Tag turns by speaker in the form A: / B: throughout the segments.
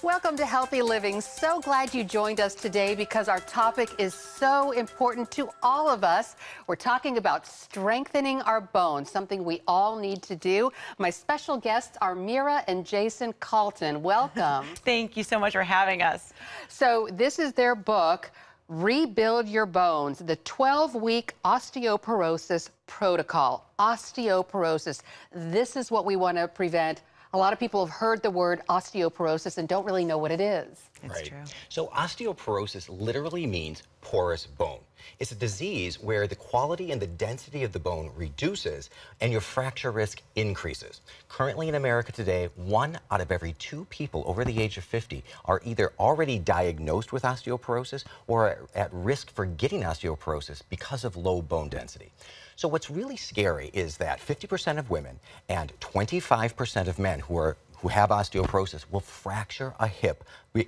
A: Welcome to Healthy Living. So glad you joined us today because our topic is so important to all of us. We're talking about strengthening our bones, something we all need to do. My special guests are Mira and Jason Carlton. Welcome.
B: Thank you so much for having us.
A: So this is their book, Rebuild Your Bones, the 12-week osteoporosis protocol. Osteoporosis. This is what we want to prevent. A lot of people have heard the word osteoporosis and don't really know what it is.
B: It's true.
C: So osteoporosis literally means porous bone. It's a disease where the quality and the density of the bone reduces and your fracture risk increases. Currently in America today, 1 out of every 2 people over the age of 50 are either already diagnosed with osteoporosis or are at risk for getting osteoporosis because of low bone density. So what's really scary is that 50% of women and 25% of men who have osteoporosis will fracture a hip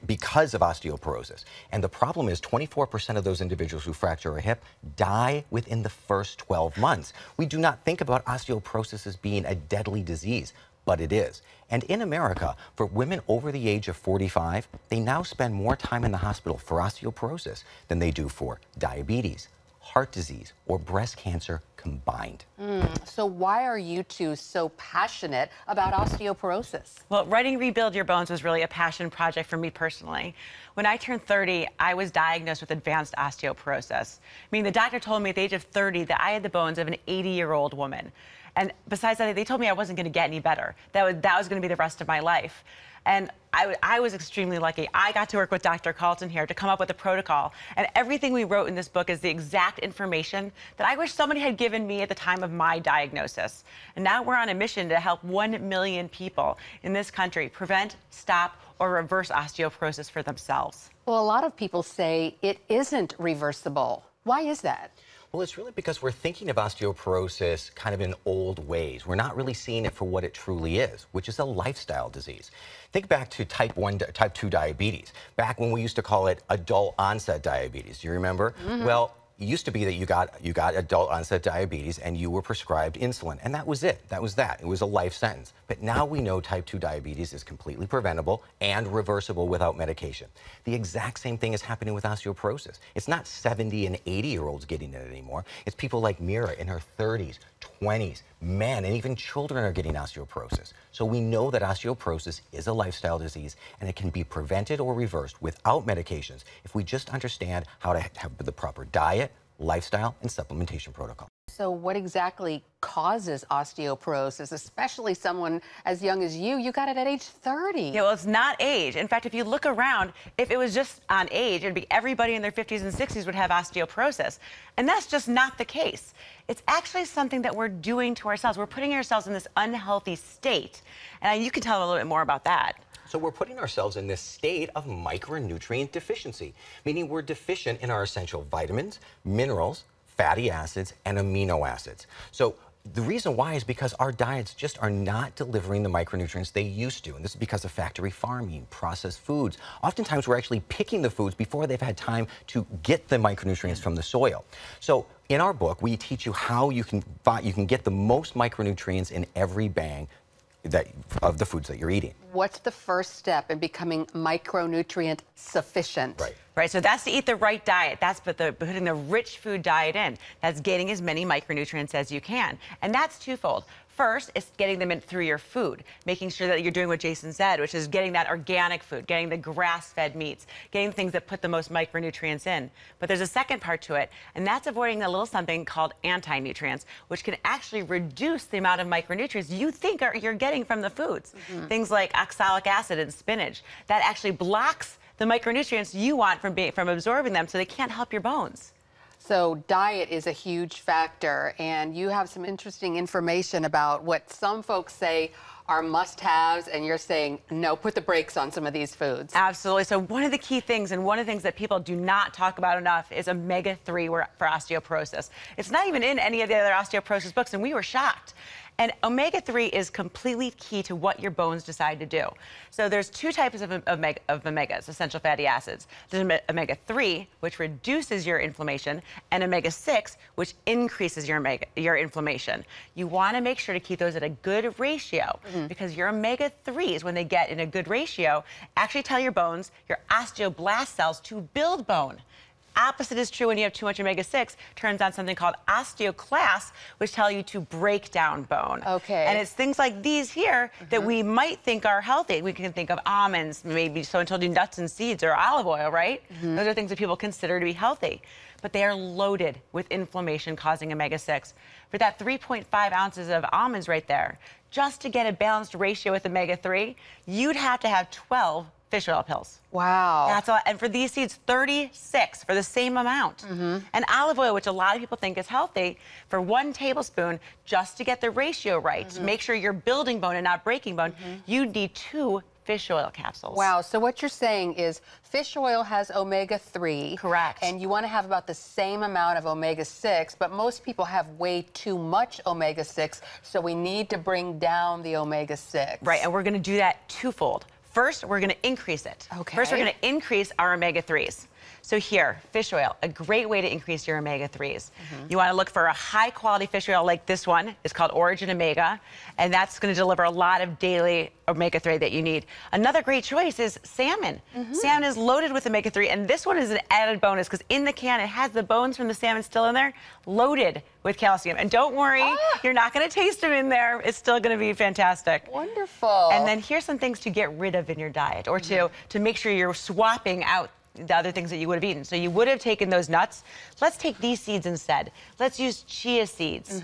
C: because of osteoporosis. And the problem is 24% of those individuals who fracture a hip die within the first 12 months. We do not think about osteoporosis as being a deadly disease, but it is. And in America, for women over the age of 45, they now spend more time in the hospital for osteoporosis than they do for diabetes, heart disease, or breast cancer combined.
A: So why are you two so passionate about osteoporosis?
B: Well, writing Rebuild Your Bones was really a passion project for me personally. When I turned 30, I was diagnosed with advanced osteoporosis. I mean, the doctor told me at the age of 30 that I had the bones of an 80-year-old woman. And besides that, they told me I wasn't going to get any better. That was going to be the rest of my life. And I was extremely lucky. I got to work with Dr. Carlton here to come up with a protocol. And everything we wrote in this book is the exact information that I wish somebody had given me at the time of my diagnosis. And now we're on a mission to help 1 million people in this country prevent, stop, or reverse osteoporosis for themselves.
A: Well, a lot of people say it isn't reversible. Why is that?
C: Well, it's really because we're thinking of osteoporosis kind of in old ways. We're not really seeing it for what it truly is, which is a lifestyle disease. Think back to type 2 diabetes, back when we used to call it adult onset diabetes. Do you remember? Well, it used to be that you got adult onset diabetes and you were prescribed insulin, and that was it. That was that. It was a life sentence. But now we know type 2 diabetes is completely preventable and reversible without medication. The exact same thing is happening with osteoporosis. It's not 70 and 80-year-olds getting it anymore. It's people like Mira in her 30s, 20s, men, and even children are getting osteoporosis. So we know that osteoporosis is a lifestyle disease and it can be prevented or reversed without medications if we just understand how to have the proper diet, lifestyle, and supplementation protocol.
A: So what exactly causes osteoporosis, especially someone as young as you? You got it at age 30.
B: Yeah, well, it's not age. In fact, if you look around, if it was just on age, it'd be everybody in their 50s and 60s would have osteoporosis. And that's just not the case. It's actually something that we're doing to ourselves. We're putting ourselves in this unhealthy state. And you can tell them a little bit more about that.
C: So we're putting ourselves in this state of micronutrient deficiency, meaning we're deficient in our essential vitamins, minerals, fatty acids, and amino acids. So the reason why is because our diets just are not delivering the micronutrients they used to. And this is because of factory farming, processed foods. Oftentimes, we're actually picking the foods before they've had time to get the micronutrients from the soil. So in our book, we teach you how you can get the most micronutrients in every bang of the foods that you're eating.
A: What's the first step in becoming micronutrient sufficient?
B: Right, so that's to eat the right diet. That's putting the rich food diet in. That's getting as many micronutrients as you can. And that's twofold. First, it's getting them in through your food, making sure that you're doing what Jason said, which is getting that organic food, getting the grass-fed meats, getting things that put the most micronutrients in. But there's a second part to it, and that's avoiding a little something called anti-nutrients, which can actually reduce the amount of micronutrients you think you're getting from the foods. Things like oxalic acid in spinach. That actually blocks the micronutrients you want from absorbing them, so they can't help your bones.
A: So diet is a huge factor, and you have some interesting information about what some folks say are must-haves, and you're saying, no, put the brakes on some of these foods.
B: Absolutely. So one of the key things, and one of the things that people do not talk about enough, is omega-3 for osteoporosis. It's not even in any of the other osteoporosis books, and we were shocked. And omega-3 is completely key to what your bones decide to do. So there's 2 types of omegas, essential fatty acids. There's omega-3, which reduces your inflammation, and omega-6, which increases your inflammation. You want to make sure to keep those at a good ratio. because your omega-3s, when they get in a good ratio, actually tell your bones, your osteoblast cells, to build bone. Opposite is true when you have too much omega-6. Turns on something called osteoclasts, which tell you to break down bone.
A: Okay.
B: And it's things like these here that we might think are healthy. We can think of almonds, maybe someone told you nuts and seeds, or olive oil, right? Those are things that people consider to be healthy. But they are loaded with inflammation-causing omega-6. For that 3.5 ounces of almonds right there, just to get a balanced ratio with omega-3, you'd have to have 12 fish oil pills.
A: Wow.
B: That's a lot. And for these seeds, 36 for the same amount. And olive oil, which a lot of people think is healthy, for 1 tablespoon, just to get the ratio right, to make sure you're building bone and not breaking bone, you need 2 fish oil capsules.
A: Wow. So what you're saying is fish oil has omega-3.
B: Correct.
A: And you want to have about the same amount of omega-6, but most people have way too much omega-6, so we need to bring down the omega-6.
B: Right, and we're going to do that twofold. First, we're going to increase it.
A: Okay.
B: First, we're going to increase our omega-3s. So here, fish oil, a great way to increase your omega-3s. You want to look for a high-quality fish oil like this one. It's called Origin Omega, and that's going to deliver a lot of daily omega-3 that you need. Another great choice is salmon. Salmon is loaded with omega-3, and this one is an added bonus because in the can, it has the bones from the salmon still in there, loaded with calcium. And don't worry, you're not going to taste them in there. It's still going to be fantastic.
A: Wonderful.
B: And then here's some things to get rid of in your diet, or to make sure you're swapping out the other things that you would have eaten. So you would have taken those nuts. Let's take these seeds instead. Let's use chia seeds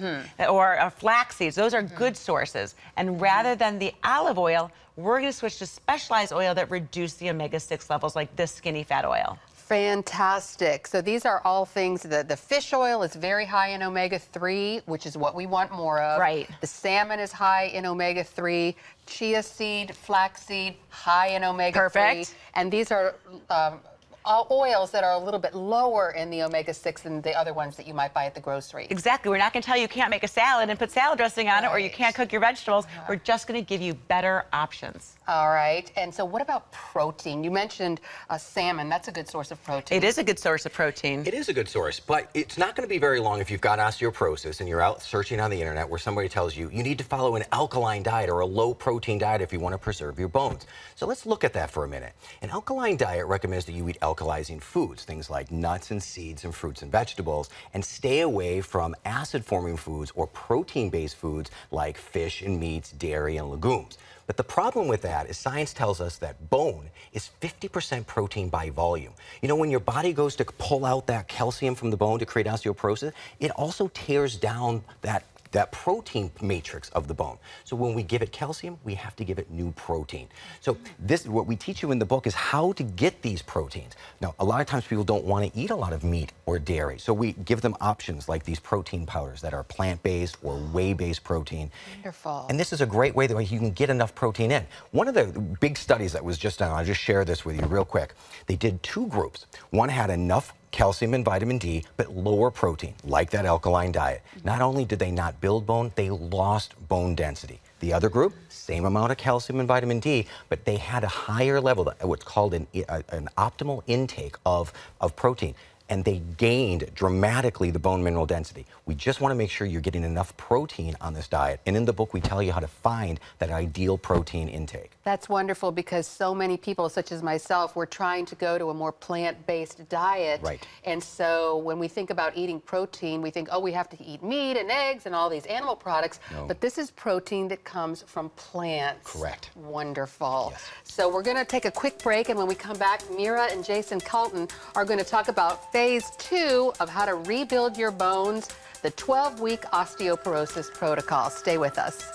B: or flax seeds. Those are good sources. And rather than the olive oil, we're going to switch to specialized oil that reduce the omega-6 levels, like this skinny fat oil.
A: Fantastic. So these are all things that the fish oil is very high in omega-3, which is what we want more of.
B: Right.
A: The salmon is high in omega-3. Chia seed, flaxseed, high in omega-3.
B: Perfect.
A: And these are all oils that are a little bit lower in the omega-6 than the other ones that you might buy at the grocery.
B: Exactly. We're not going to tell you you can't make a salad and put salad dressing on it, or you can't cook your vegetables. We're just going to give you better options.
A: All right. And so what about protein? You mentioned salmon. That's a good source of protein.
B: It is a good source of protein.
C: It is a good source, but it's not going to be very long if you've got osteoporosis and you're out searching on the internet where somebody tells you you need to follow an alkaline diet or a low-protein diet if you want to preserve your bones. So let's look at that for a minute. An alkaline diet recommends that you eat alkalizing foods, things like nuts and seeds and fruits and vegetables, and stay away from acid-forming foods or protein-based foods like fish and meats, dairy, and legumes. But the problem with that is science tells us that bone is 50% protein by volume. You know, when your body goes to pull out that calcium from the bone to create osteoporosis, it also tears down that protein matrix of the bone. So when we give it calcium, we have to give it new protein. So this, what we teach you in the book is how to get these proteins. Now, a lot of times people don't want to eat a lot of meat or dairy. So we give them options like these protein powders that are plant-based or whey-based protein.
A: Wonderful.
C: And this is a great way that you can get enough protein in. One of the big studies that was just done, I'll just share this with you real quick. They did 2 groups. One had enough calcium and vitamin D, but lower protein, like that alkaline diet. Not only did they not build bone, they lost bone density. The other group, same amount of calcium and vitamin D, but they had a higher level, what's called an optimal intake of protein. And they gained dramatically the bone mineral density. We just want to make sure you're getting enough protein on this diet. And in the book, we tell you how to find that ideal protein intake.
A: That's wonderful because so many people, such as myself, we're trying to go to a more plant-based diet.
C: Right.
A: And so when we think about eating protein, we think, oh, we have to eat meat and eggs and all these animal products.
C: No.
A: But this is protein that comes from plants.
C: Correct.
A: Wonderful.
C: Yes.
A: So we're going to take a quick break, and when we come back, Mira and Jason Colton are going to talk about phase 2 of how to rebuild your bones, the 12-week osteoporosis protocol. Stay with us.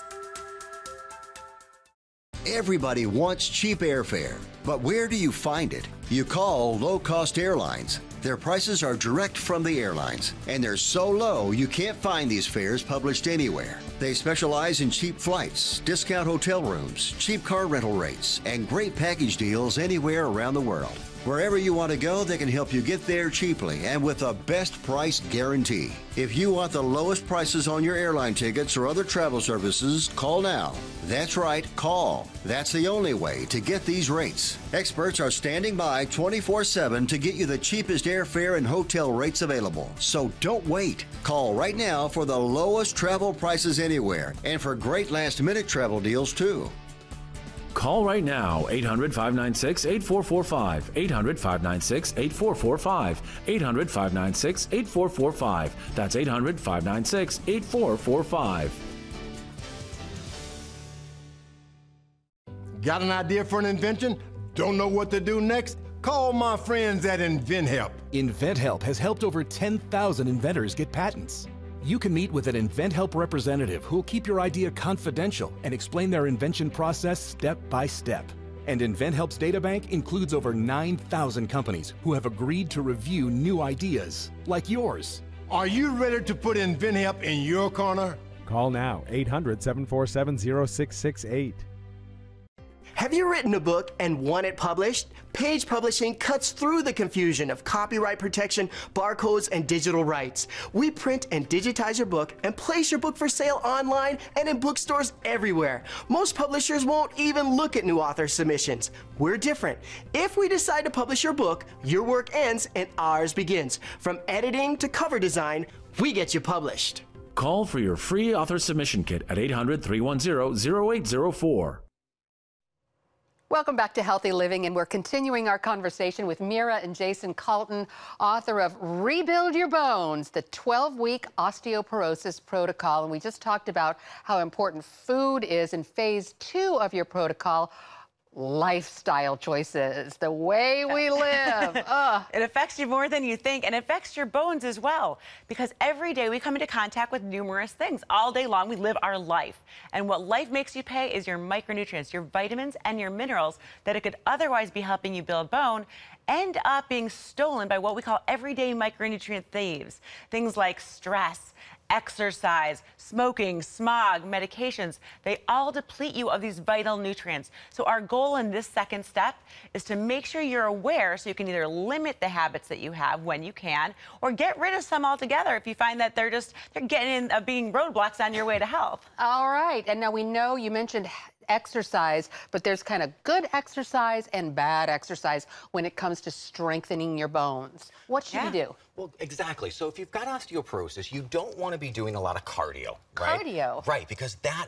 D: Everybody wants cheap airfare, but where do you find it? You call low-cost airlines. Their prices are direct from the airlines, and they're so low you can't find these fares published anywhere. They specialize in cheap flights, discount hotel rooms, cheap car rental rates, and great package deals anywhere around the world. Wherever you want to go, they can help you get there cheaply and with a best price guarantee. If you want the lowest prices on your airline tickets or other travel services, call now. That's right, call. That's the only way to get these rates. Experts are standing by 24/7 to get you the cheapest airfare and hotel rates available. So don't wait. Call right now for the lowest travel prices anywhere and for great last-minute travel deals too.
E: Call right now, 800-596-8445, 800-596-8445, 800-596-8445. That's 800-596-8445.
F: Got an idea for an invention? Don't know what to do next? Call my friends at InventHelp.
G: InventHelp has helped over 10,000 inventors get patents. You can meet with an InventHelp representative who will keep your idea confidential and explain their invention process step by step. And InventHelp's databank includes over 9,000 companies who have agreed to review new ideas, like yours.
F: Are you ready to put InventHelp in your corner?
H: Call now, 800-747-0668.
I: Have you written a book and want it published? Page Publishing cuts through the confusion of copyright protection, barcodes, and digital rights. We print and digitize your book and place your book for sale online and in bookstores everywhere. Most publishers won't even look at new author submissions. We're different. If we decide to publish your book, your work ends and ours begins. From editing to cover design, we get you published.
E: Call for your free author submission kit at 800-310-0804.
A: Welcome back to Healthy Living, and we're continuing our conversation with Mira and Jason Calton, author of Rebuild Your Bones, the 12-week osteoporosis protocol. And we just talked about how important food is in phase 2 of your protocol. Lifestyle choices, the way we live.
B: It affects you more than you think, and it affects your bones as well, because every day we come into contact with numerous things. All day long we live our life, and what life makes you pay is your micronutrients, your vitamins and your minerals that it could otherwise be helping you build bone end up being stolen by what we call everyday micronutrient thieves. Things like stress, exercise, smoking, smog, medications, they all deplete you of these vital nutrients. So our goal in this second step is to make sure you're aware so you can either limit the habits that you have when you can, or get rid of some altogether if you find that they're getting in, being roadblocks on your way to health.
A: All right, and now we know you mentioned exercise, but there's kind of good exercise and bad exercise when it comes to strengthening your bones. What should you do?
C: Well, exactly. So if you've got osteoporosis, you don't want to be doing a lot of cardio, right?
A: Cardio?
C: Right, because that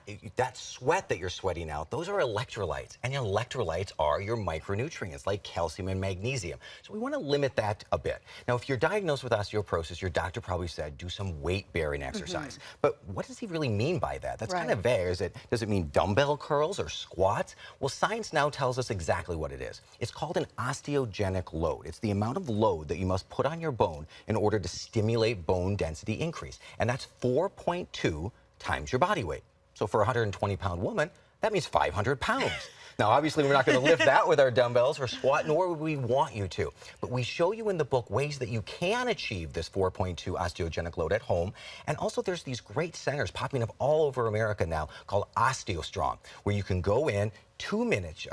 C: sweat that you're sweating out, those are electrolytes, and your electrolytes are your micronutrients like calcium and magnesium. So we want to limit that a bit. Now, if you're diagnosed with osteoporosis, your doctor probably said do some weight-bearing exercise. But what does he really mean by that? That's kind of vague. Does it mean dumbbell curls or squats? Well, science now tells us exactly what it is. It's called an osteogenic load. It's the amount of load that you must put on your bone in order to stimulate bone density increase. And that's 4.2 times your body weight. So for a 120-pound woman, that means 500 pounds. Now, obviously, we're not going to lift that with our dumbbells or squat, nor would we want you to. But we show you in the book ways that you can achieve this 4.2 osteogenic load at home. And also, there's these great centers popping up all over America now called OsteoStrong, where you can go in 10 minutes,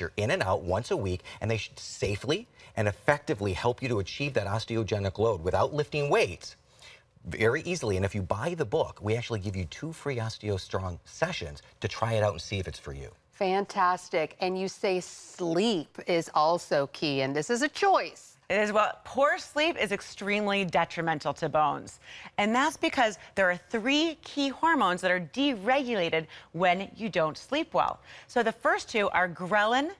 C: you're in and out once a week, and they should safely and effectively help you to achieve that osteogenic load without lifting weights very easily. And if you buy the book, we actually give you 2 free OsteoStrong sessions to try it out and see if it's for you.
A: Fantastic. And you say sleep is also key, and this is a choice.
B: It is. Well, poor sleep is extremely detrimental to bones. And that's because there are 3 key hormones that are deregulated when you don't sleep well. So the first 2 are ghrelin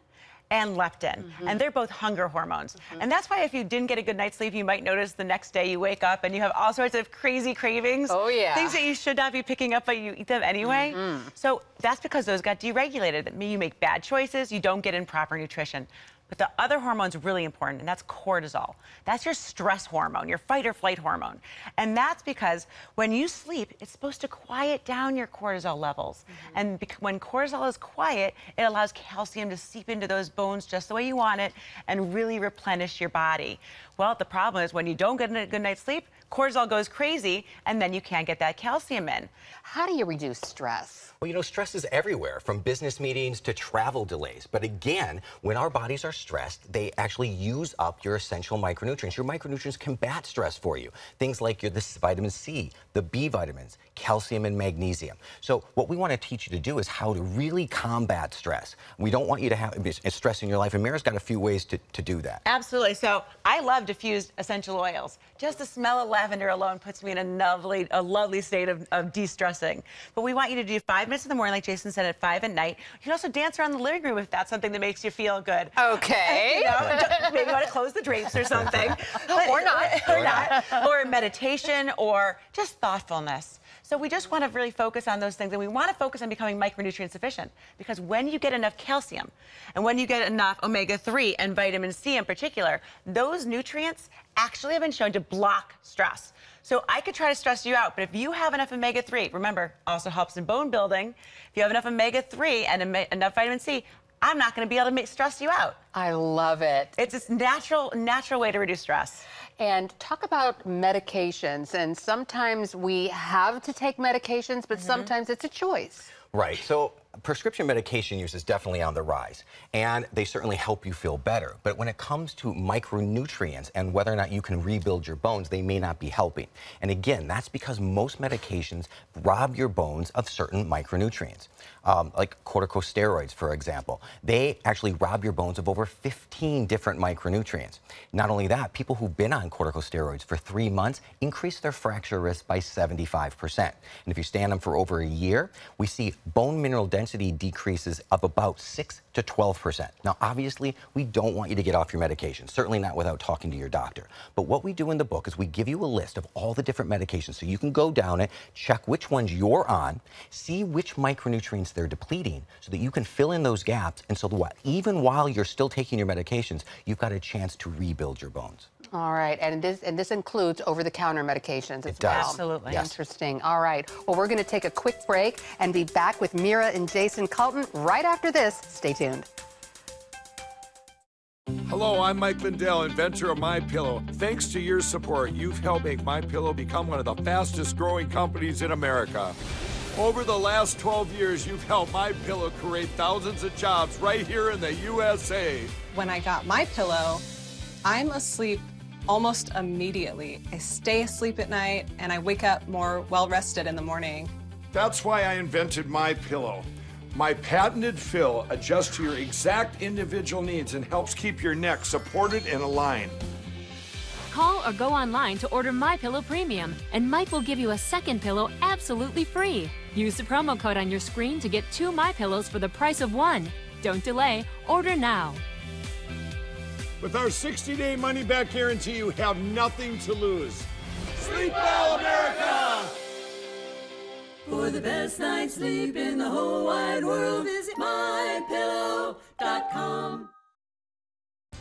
B: and leptin, and they're both hunger hormones. And that's why if you didn't get a good night's sleep, you might notice the next day you wake up and you have all sorts of crazy cravings.
A: Oh, yeah.
B: Things that you should not be picking up, but you eat them anyway. So that's because those got deregulated. That means you make bad choices, you don't get in proper nutrition. But the other hormone's really important, and that's cortisol. That's your stress hormone, your fight or flight hormone. And that's because when you sleep, it's supposed to quiet down your cortisol levels. And when cortisol is quiet, it allows calcium to seep into those bones just the way you want it and really replenish your body. Well, the problem is when you don't get a good night's sleep, cortisol goes crazy, and then you can't get that calcium in.
A: How do you reduce stress?
C: Well, you know, stress is everywhere, from business meetings to travel delays. But again, when our bodies are stressed, they actually use up your essential micronutrients. Your micronutrients combat stress for you. Things like this vitamin C, the B vitamins, calcium and magnesium. So what we want to teach you to do is how to really combat stress. We don't want you to have stress in your life, and Mira's got a few ways to do that.
B: Absolutely. So I love diffused essential oils. Just the smell of lavender alone puts me in a lovely state of de-stressing. But we want you to do 5 minutes in the morning, like Jason said, at 5 at night. You can also dance around the living room if that's something that makes you feel good.
A: Okay.
B: You know, maybe you want to close the drapes or something.
A: Or not.
B: Or meditation, or just thoughtfulness. So we just want to really focus on those things, and we want to focus on becoming micronutrient sufficient, because when you get enough calcium and when you get enough omega-3 and vitamin C in particular, those nutrients actually have been shown to block stress. So I could try to stress you out, but if you have enough omega-3, remember, also helps in bone building. If you have enough omega-3 and enough vitamin C, I'm not going to be able to stress you out.
A: I love it.
B: It's this natural way to reduce stress.
A: And talk about medications. And sometimes we have to take medications, but sometimes it's a choice.
C: Right. So prescription medication use is definitely on the rise, and they certainly help you feel better. But when it comes to micronutrients and whether or not you can rebuild your bones, they may not be helping. And again, that's because most medications rob your bones of certain micronutrients. Like corticosteroids, for example. They actually rob your bones of over 15 different micronutrients. Not only that, people who've been on corticosteroids for 3 months increase their fracture risk by 75%. And if you stay on them for over a year, we see bone mineral density decreases of about 6 to 12%. Now, obviously, we don't want you to get off your medication, certainly not without talking to your doctor. But what we do in the book is we give you a list of all the different medications, so you can go down it, check which ones you're on, see which micronutrients they're depleting, so that you can fill in those gaps. And so even while you're still taking your medications, you've got a chance to rebuild your bones.
A: All right, and this includes over-the-counter medications as
C: It does.
A: well.
B: Absolutely.
C: Yes.
A: Interesting. All right. Well, we're going to take a quick break and be back with Mira and Jason Colton right after this. Stay tuned.
H: Hello, I'm Mike Lindell, inventor of MyPillow. Thanks to your support, you've helped make MyPillow become one of the fastest growing companies in America. Over the last 12 years, you've helped MyPillow create thousands of jobs right here in the USA.
J: When I got MyPillow, I'm asleep almost immediately. I stay asleep at night and I wake up more well-rested in the morning.
H: That's why I invented MyPillow. My patented fill adjusts to your exact individual needs and helps keep your neck supported and aligned.
K: Call or go online to order MyPillow Premium, and Mike will give you a second pillow absolutely free. Use the promo code on your screen to get 2 MyPillows for the price of 1. Don't delay. Order now.
H: With our 60-day money-back guarantee, you have nothing to lose. Sleep well, America!
L: For the best night's sleep in the whole wide world, visit MyPillow.com.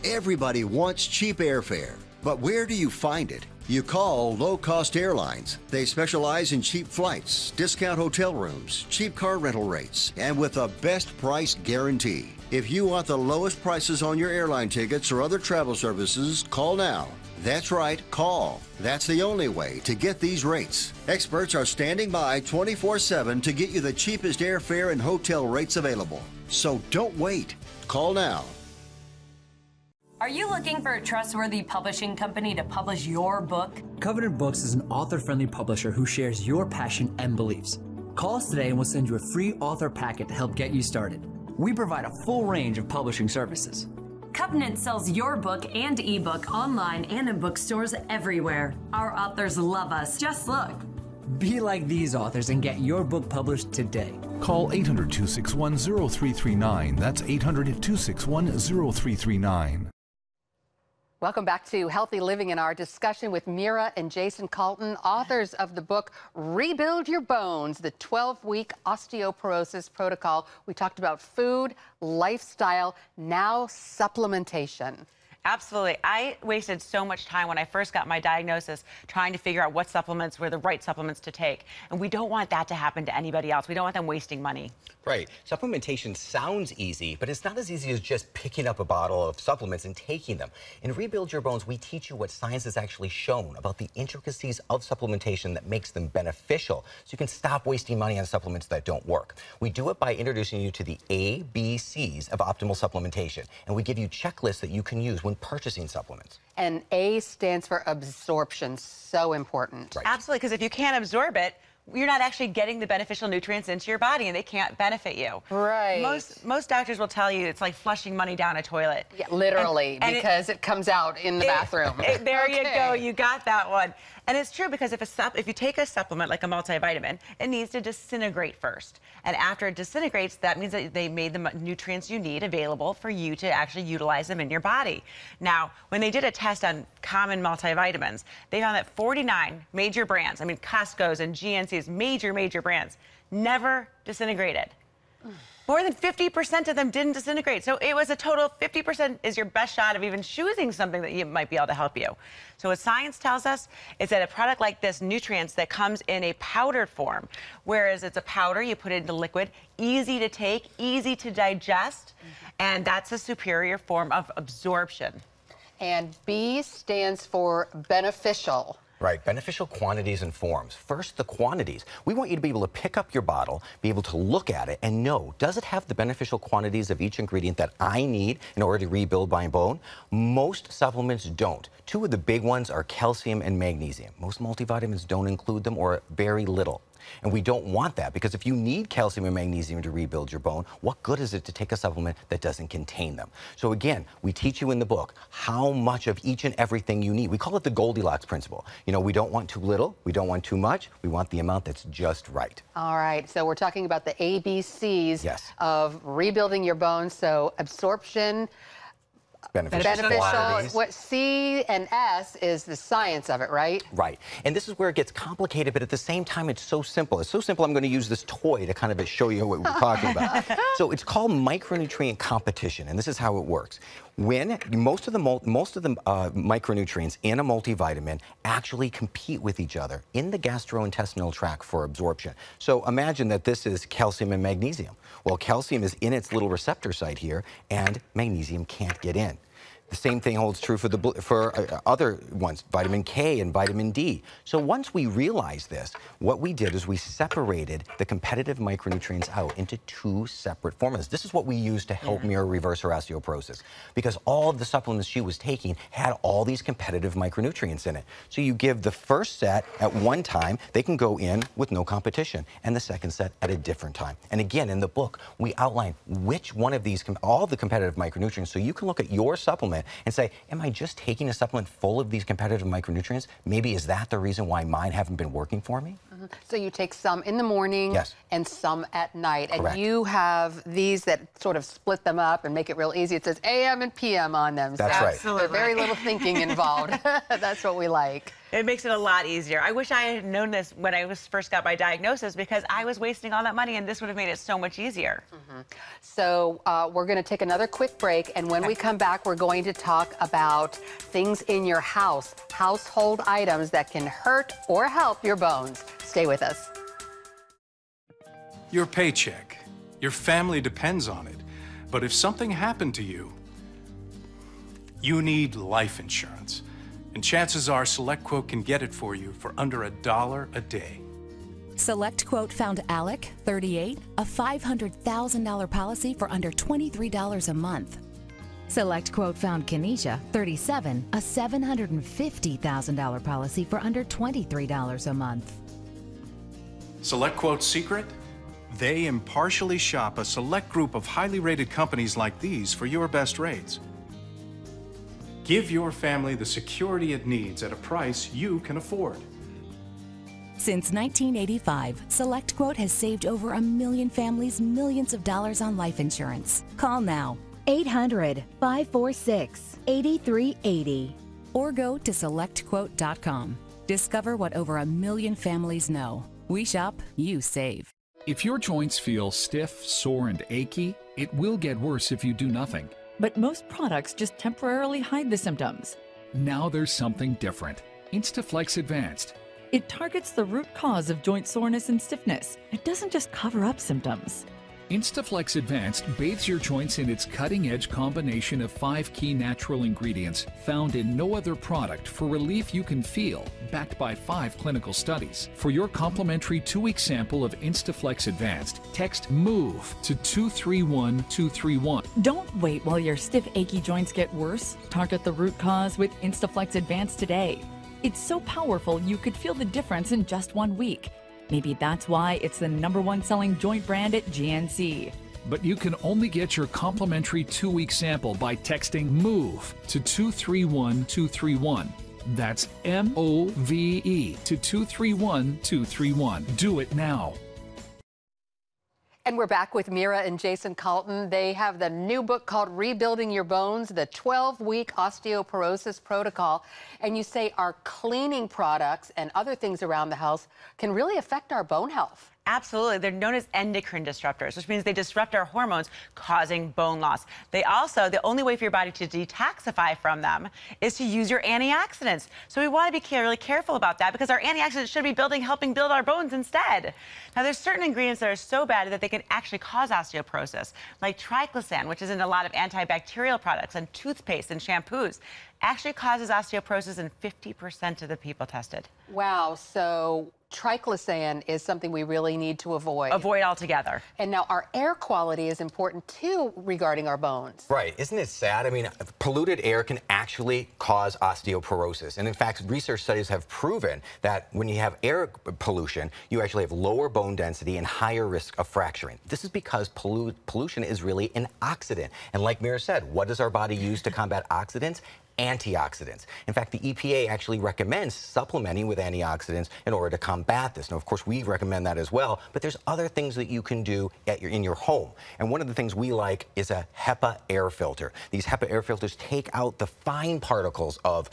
D: Everybody wants cheap airfare, but where do you find it? You call Low Cost Airlines. They specialize in cheap flights, discount hotel rooms, cheap car rental rates, and with a best price guarantee. If you want the lowest prices on your airline tickets or other travel services, call now. That's right, call. That's the only way to get these rates. Experts are standing by 24/7 to get you the cheapest airfare and hotel rates available. So don't wait. Call now.
M: Are you looking for a trustworthy publishing company to publish your book?
N: Covenant Books is an author-friendly publisher who shares your passion and beliefs. Call us today and we'll send you a free author packet to help get you started. We provide a full range of publishing services.
M: Covenant sells your book and ebook online and in bookstores everywhere. Our authors love us. Just look.
N: Be like these authors and get your book published today.
O: Call 800-261-0339. That's 800-261-0339.
A: Welcome back to Healthy Living in our discussion with Mira and Jason Colton, authors of the book Rebuild Your Bones, the 12-week osteoporosis protocol. We talked about food, lifestyle, now supplementation.
B: Absolutely. I wasted so much time when I first got my diagnosis trying to figure out what supplements were the right supplements to take. And we don't want that to happen to anybody else. We don't want them wasting money.
C: Right. Supplementation sounds easy, but it's not as easy as just picking up a bottle of supplements and taking them. In Rebuild Your Bones, we teach you what science has actually shown about the intricacies of supplementation that makes them beneficial, so you can stop wasting money on supplements that don't work. We do it by introducing you to the ABCs of optimal supplementation, and we give you checklists that you can use when purchasing supplements.
A: And A stands for absorption, so important.
C: Right.
B: Absolutely, because if you can't absorb it, you're not actually getting the beneficial nutrients into your body, and they can't benefit you.
A: Right.
B: Most doctors will tell you it's like flushing money down a toilet.
A: Yeah, literally, and because it comes out in the bathroom.
B: There you go. You got that one. And it's true, because if you take a supplement like a multivitamin, it needs to disintegrate first. And after it disintegrates, that means that they made the nutrients you need available for you to actually utilize them in your body. Now, when they did a test on common multivitamins, they found that 49 major brands, I mean Costco's and GNC's, major brands, never disintegrated. More than 50% of them didn't disintegrate. So it was a total of 50% is your best shot of even choosing something that might be able to help you. So what science tells us is that a product like this, nutrients, that comes in a powdered form, whereas it's a powder, you put it into liquid, easy to take, easy to digest, and that's a superior form of absorption.
A: And B stands for beneficial.
C: Right, beneficial quantities and forms. First, the quantities. We want you to be able to pick up your bottle, be able to look at it and know, does it have the beneficial quantities of each ingredient that I need in order to rebuild my bone? Most supplements don't. Two of the big ones are calcium and magnesium. Most multivitamins don't include them, or very little. And we don't want that, because if you need calcium and magnesium to rebuild your bone, what good is it to take a supplement that doesn't contain them? So again, we teach you in the book how much of each and everything you need. We call it the Goldilocks principle. You know, we don't want too little, we don't want too much, we want the amount that's just right.
A: All right, so we're talking about the ABCs of rebuilding your bones. So absorption, beneficial. What C and S is the science of it, right?
C: Right. And this is where it gets complicated, but at the same time, it's so simple. It's so simple, I'm going to use this toy to kind of show you what we're talking about. So it's called Micronutrient Competition, and this is how it works. When most of the micronutrients in a multivitamin actually compete with each other in the gastrointestinal tract for absorption. So imagine that this is calcium and magnesium. Well, calcium is in its little receptor site here, and magnesium can't get in. The same thing holds true for other ones, vitamin K and vitamin D. So once we realized this, what we did is we separated the competitive micronutrients out into two separate formulas. This is what we use to help Mira reverse her osteoporosis, because all of the supplements she was taking had all these competitive micronutrients in it. So you give the first set at one time, they can go in with no competition, and the second set at a different time. And again, in the book, we outline which one of these, all the competitive micronutrients, so you can look at your supplement and say, am I just taking a supplement full of these competitive micronutrients? Maybe is that the reason why mine haven't been working for me?
A: So you take some in the morning and some at night.
C: Correct.
A: And you have these that sort of split them up and make it real easy. It says AM and PM on them.
C: That's
A: so
C: right.
A: There's very little thinking involved. That's what we like.
B: It makes it a lot easier. I wish I had known this when I first got my diagnosis, because I was wasting all that money, and this would have made it so much easier.
A: So we're going to take another quick break, and when we come back, we're going to talk about things in your house, household items that can hurt or help your bones. Stay with us.
O: Your paycheck. Your family depends on it. But if something happened to you, you need life insurance. And chances are SelectQuote can get it for you for under $1 a day.
P: SelectQuote found Alec, 38, a $500,000 policy for under $23 a month. SelectQuote found Kenesha, 37, a $750,000 policy for under $23 a month.
O: SelectQuote's secret? They impartially shop a select group of highly rated companies like these for your best rates. Give your family the security it needs at a price you can afford.
P: Since 1985, SelectQuote has saved over 1 million families millions of dollars on life insurance. Call now, 800-546-8380, or go to SelectQuote.com. Discover what over 1 million families know. We shop, you save.
Q: If your joints feel stiff, sore, and achy, it will get worse if you do nothing. but most products just temporarily hide the symptoms.
R: Now there's something different. Instaflex Advanced.
Q: It targets the root cause of joint soreness and stiffness. It doesn't just cover up symptoms.
R: Instaflex Advanced bathes your joints in its cutting-edge combination of 5 key natural ingredients found in no other product for relief you can feel, backed by 5 clinical studies. For your complimentary 2-week sample of Instaflex Advanced, text MOVE to 231231.
Q: Don't wait while your stiff, achy joints get worse. Target the root cause with Instaflex Advanced today. It's so powerful you could feel the difference in just 1 week. Maybe that's why it's the #1 selling joint brand at GNC.
R: But you can only get your complimentary 2-week sample by texting MOVE to 231231. That's MOVE to 231231. Do it now.
A: And we're back with Mira and Jason Carlton. They have the new book called Rebuilding Your Bones, the 12-week osteoporosis protocol. And you say our cleaning products and other things around the house can really affect our bone health.
B: Absolutely. They're known as endocrine disruptors, which means they disrupt our hormones, causing bone loss. They also, the only way for your body to detoxify from them is to use your antioxidants. So we want to be really careful about that because our antioxidants should be helping build our bones instead. Now, there's certain ingredients that are so bad that they can actually cause osteoporosis, like Triclosan, which is in a lot of antibacterial products and toothpaste and shampoos. Actually causes osteoporosis in 50% of the people tested.
A: Wow, so Triclosan is something we really need to avoid.
B: Avoid altogether.
A: And now our air quality is important too regarding our bones.
C: Right, isn't it sad? I mean, polluted air can actually cause osteoporosis. And in fact, research studies have proven that when you have air pollution, you actually have lower bone density and higher risk of fracturing. This is because pollution is really an oxidant. And like Mira said, what does our body use to combat oxidants? Antioxidants. In fact, the EPA actually recommends supplementing with antioxidants in order to combat this. Now, of course, we recommend that as well, but there's other things that you can do in your home. And one of the things we like is a Hepa Air Filter. These Hepa Air Filters take out the fine particles of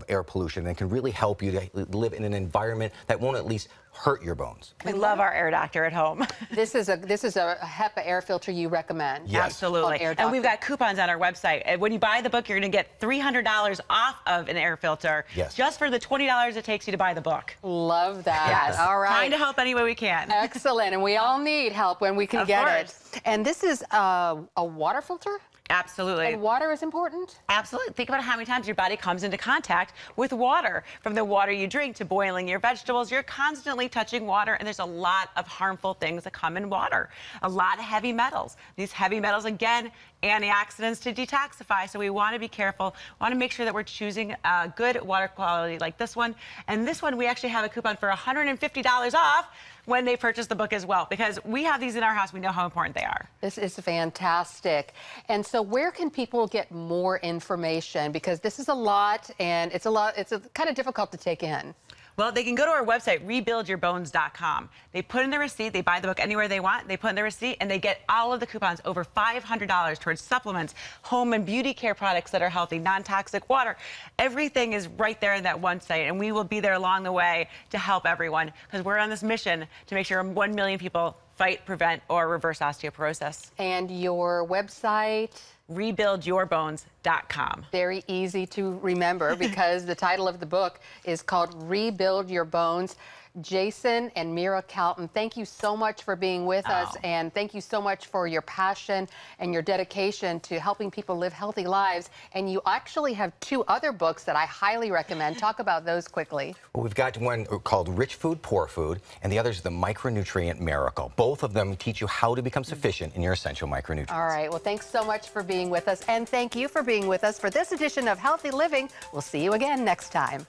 C: air pollution and can really help you to live in an environment that won't at least hurt your bones.
B: We love our air doctor at home.
A: This is a Hepa Air Filter you recommend.
C: Yes.
B: Absolutely. And we've got coupons on our website. And when you buy the book, you're going to get $300 off of an air filter.
C: Yes.
B: Just for the $20 it takes you to buy the book.
A: Love that.
B: Yes.
A: All right.
B: Trying to help any way we can.
A: Excellent. And we all need help when we can get it. And this is a water filter?
B: Absolutely.
A: And water is important?
B: Absolutely. Think about how many times your body comes into contact with water. From the water you drink to boiling your vegetables, you're constantly touching water, and there's a lot of harmful things that come in water. A lot of heavy metals. These heavy metals, again, antioxidants to detoxify, so we want to be careful. We want to make sure that we're choosing good water quality like this one. And this one, we actually have a coupon for $150 off when they purchase the book as well, because we have these in our house. We know how important they are.
A: This is fantastic. And so where can people get more information? Because this is a lot, and it's kind of difficult to take in.
B: Well, they can go to our website, rebuildyourbones.com. They put in the receipt, they buy the book anywhere they want, they put in the receipt, and they get all of the coupons, over $500 towards supplements, home and beauty care products that are healthy, non-toxic water. Everything is right there in that one site, and we will be there along the way to help everyone, because we're on this mission to make sure 1 million people fight, prevent, or reverse osteoporosis.
A: And your website?
B: rebuildyourbones.com.
A: Very easy to remember because the title of the book is called Rebuild Your Bones. Jason and Mira Carlton, thank you so much for being with us, and thank you so much for your passion and your dedication to helping people live healthy lives. And you actually have 2 other books that I highly recommend. Talk about those quickly.
C: Well, we've got one called Rich Food, Poor Food, and the other is the Micronutrient Miracle. Both of them teach you how to become sufficient in your essential micronutrients.
A: All right. Well, thanks so much for being with us, and thank you for being with us for this edition of Healthy Living. We'll see you again next time.